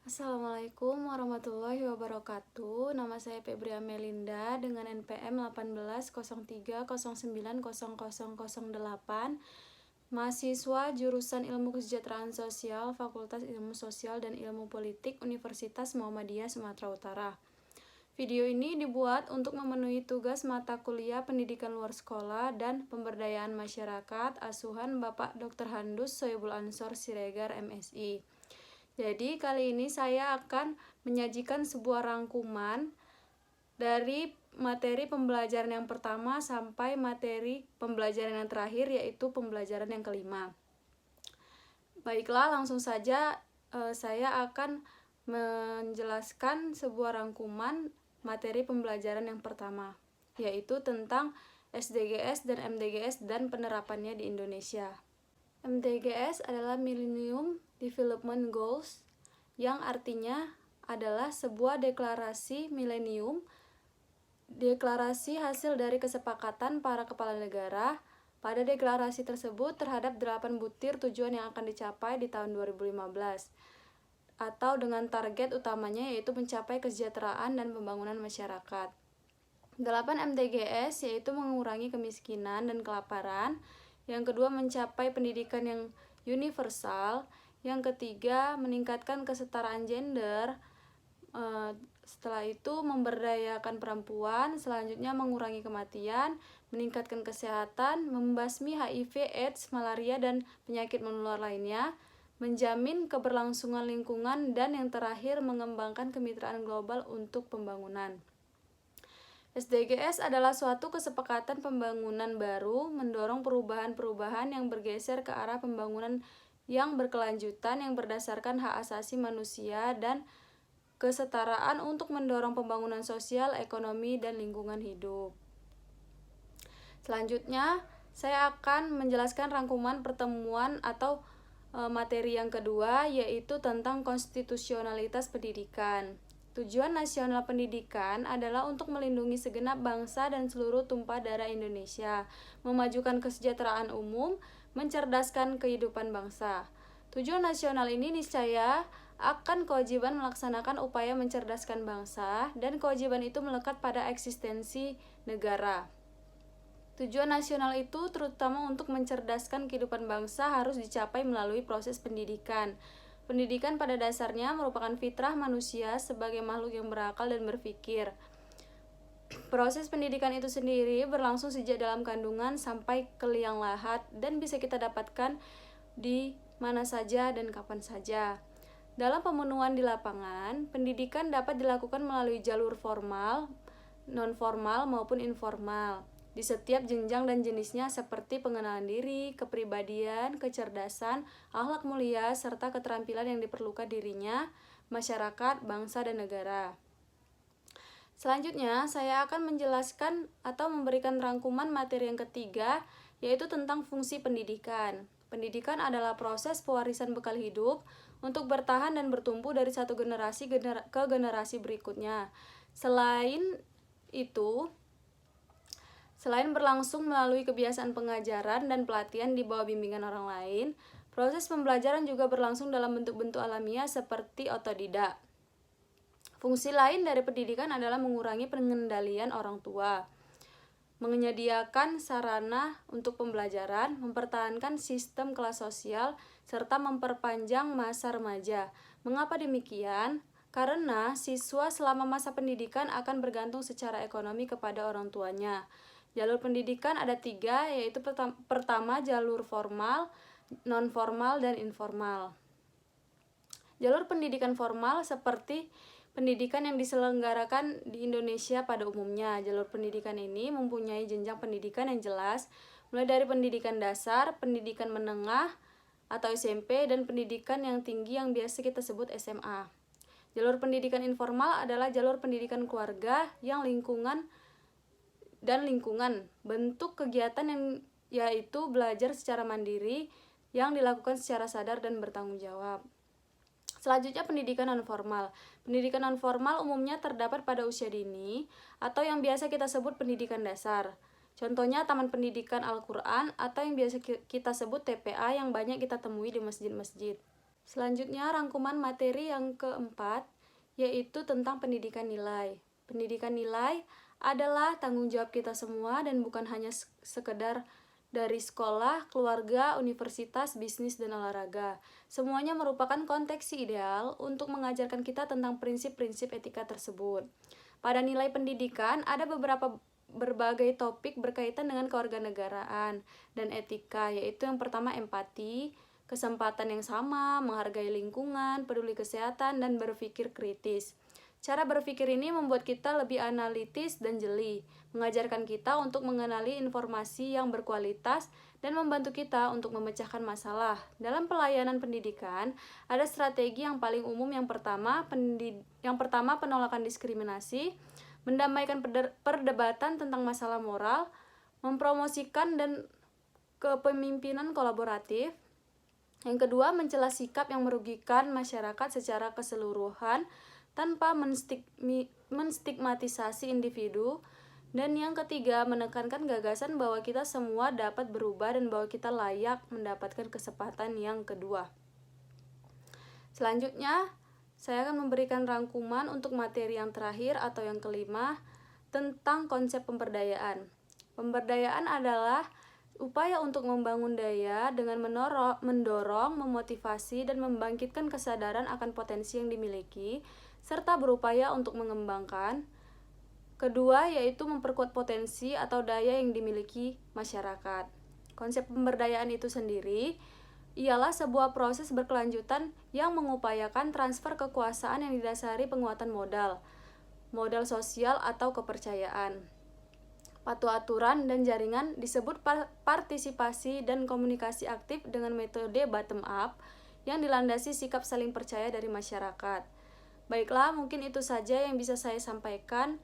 Assalamualaikum warahmatullahi wabarakatuh. Nama saya Febria Melinda dengan NPM 1803090008. Mahasiswa jurusan Ilmu Kesejahteraan Sosial, Fakultas Ilmu Sosial dan Ilmu Politik, Universitas Muhammadiyah Sumatera Utara. Video ini dibuat untuk memenuhi tugas mata kuliah Pendidikan Luar Sekolah dan Pemberdayaan Masyarakat asuhan Bapak Dr. Handus Soebul Ansor Siregar, MSI. Jadi kali ini saya akan menyajikan sebuah rangkuman dari materi pembelajaran yang pertama sampai materi pembelajaran yang terakhir, yaitu pembelajaran yang kelima. Baiklah, langsung saja saya akan menjelaskan sebuah rangkuman materi pembelajaran yang pertama, yaitu tentang SDGs dan MDGs dan penerapannya di Indonesia. MDGs adalah Millennium Development Goals, yang artinya adalah sebuah deklarasi milenium, deklarasi hasil dari kesepakatan para kepala negara. Pada deklarasi tersebut terhadap 8 butir tujuan yang akan dicapai di tahun 2015, atau dengan target utamanya yaitu mencapai kesejahteraan dan pembangunan masyarakat. 8 MDGs yaitu mengurangi kemiskinan dan kelaparan, yang kedua mencapai pendidikan yang universal, yang ketiga meningkatkan kesetaraan gender, setelah itu memberdayakan perempuan, selanjutnya mengurangi kematian, meningkatkan kesehatan, membasmi HIV, AIDS, malaria dan penyakit menular lainnya, menjamin keberlangsungan lingkungan, dan yang terakhir mengembangkan kemitraan global untuk pembangunan. SDGs adalah suatu kesepakatan pembangunan baru mendorong perubahan-perubahan yang bergeser ke arah pembangunan yang berkelanjutan yang berdasarkan hak asasi manusia dan kesetaraan untuk mendorong pembangunan sosial, ekonomi, dan lingkungan hidup. Selanjutnya, saya akan menjelaskan rangkuman pertemuan atau materi yang kedua, yaitu tentang konstitusionalitas pendidikan. Tujuan nasional pendidikan adalah untuk melindungi segenap bangsa dan seluruh tumpah darah Indonesia, memajukan kesejahteraan umum, mencerdaskan kehidupan bangsa. Tujuan nasional ini niscaya akan kewajiban melaksanakan upaya mencerdaskan bangsa, dan kewajiban itu melekat pada eksistensi negara. Tujuan nasional itu terutama untuk mencerdaskan kehidupan bangsa harus dicapai melalui proses pendidikan. Pendidikan pada dasarnya merupakan fitrah manusia sebagai makhluk yang berakal dan berpikir. Proses pendidikan itu sendiri berlangsung sejak dalam kandungan sampai ke liang lahat dan bisa kita dapatkan di mana saja dan kapan saja. Dalam pemenuhan di lapangan, pendidikan dapat dilakukan melalui jalur formal, non-formal maupun informal, di setiap jenjang dan jenisnya seperti pengenalan diri, kepribadian, kecerdasan, akhlak mulia, serta keterampilan yang diperlukan dirinya, masyarakat, bangsa, dan negara. Selanjutnya, saya akan menjelaskan atau memberikan rangkuman materi yang ketiga, yaitu tentang fungsi pendidikan. Pendidikan adalah proses pewarisan bekal hidup untuk bertahan dan bertumbuh dari satu generasi ke generasi berikutnya. Selain berlangsung melalui kebiasaan pengajaran dan pelatihan di bawah bimbingan orang lain, proses pembelajaran juga berlangsung dalam bentuk-bentuk alamiah seperti otodidak. Fungsi lain dari pendidikan adalah mengurangi pengendalian orang tua, menyediakan sarana untuk pembelajaran, mempertahankan sistem kelas sosial, serta memperpanjang masa remaja. Mengapa demikian? Karena siswa selama masa pendidikan akan bergantung secara ekonomi kepada orang tuanya. Jalur pendidikan ada 3, yaitu pertama jalur formal, non-formal, dan informal. Jalur pendidikan formal seperti pendidikan yang diselenggarakan di Indonesia pada umumnya. Jalur pendidikan ini mempunyai jenjang pendidikan yang jelas, mulai dari pendidikan dasar, pendidikan menengah atau SMP, dan pendidikan yang tinggi yang biasa kita sebut SMA. Jalur pendidikan informal adalah jalur pendidikan keluarga yang lingkungan, bentuk kegiatan yang yaitu belajar secara mandiri yang dilakukan secara sadar dan bertanggung jawab. Selanjutnya pendidikan non-formal. Pendidikan non-formal umumnya terdapat pada usia dini atau yang biasa kita sebut pendidikan dasar. Contohnya Taman Pendidikan Al-Quran atau yang biasa kita sebut TPA yang banyak kita temui di masjid-masjid. Selanjutnya, rangkuman materi yang keempat, yaitu tentang pendidikan nilai. Pendidikan nilai adalah tanggung jawab kita semua dan bukan hanya sekedar dari sekolah, keluarga, universitas, bisnis, dan olahraga. Semuanya merupakan konteks ideal untuk mengajarkan kita tentang prinsip-prinsip etika tersebut. Pada nilai pendidikan, ada berbagai topik berkaitan dengan kewarganegaraan dan etika, yaitu yang pertama empati, kesempatan yang sama, menghargai lingkungan, peduli kesehatan, dan berpikir kritis. Cara berpikir ini membuat kita lebih analitis dan jeli, mengajarkan kita untuk mengenali informasi yang berkualitas dan membantu kita untuk memecahkan masalah. Dalam pelayanan pendidikan, ada strategi yang paling umum. Yang pertama penolakan diskriminasi, mendamaikan perdebatan tentang masalah moral, mempromosikan dan kepemimpinan kolaboratif. Yang kedua, mencela sikap yang merugikan masyarakat secara keseluruhan tanpa menstigmatisasi individu. Dan yang ketiga, menekankan gagasan bahwa kita semua dapat berubah dan bahwa kita layak mendapatkan kesempatan yang kedua. Selanjutnya, saya akan memberikan rangkuman untuk materi yang terakhir atau yang kelima tentang konsep pemberdayaan. Pemberdayaan adalah upaya untuk membangun daya dengan mendorong, memotivasi, dan membangkitkan kesadaran akan potensi yang dimiliki, serta berupaya untuk mengembangkan. Kedua, yaitu memperkuat potensi atau daya yang dimiliki masyarakat. Konsep pemberdayaan itu sendiri ialah sebuah proses berkelanjutan yang mengupayakan transfer kekuasaan yang didasari penguatan modal sosial atau kepercayaan. Patuh aturan dan jaringan disebut partisipasi dan komunikasi aktif dengan metode bottom up yang dilandasi sikap saling percaya dari masyarakat. Baiklah, mungkin itu saja yang bisa saya sampaikan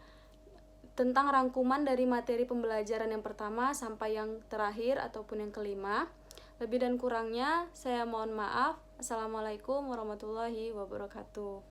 tentang rangkuman dari materi pembelajaran yang pertama sampai yang terakhir ataupun yang kelima. Lebih dan kurangnya saya mohon maaf. Assalamualaikum warahmatullahi wabarakatuh.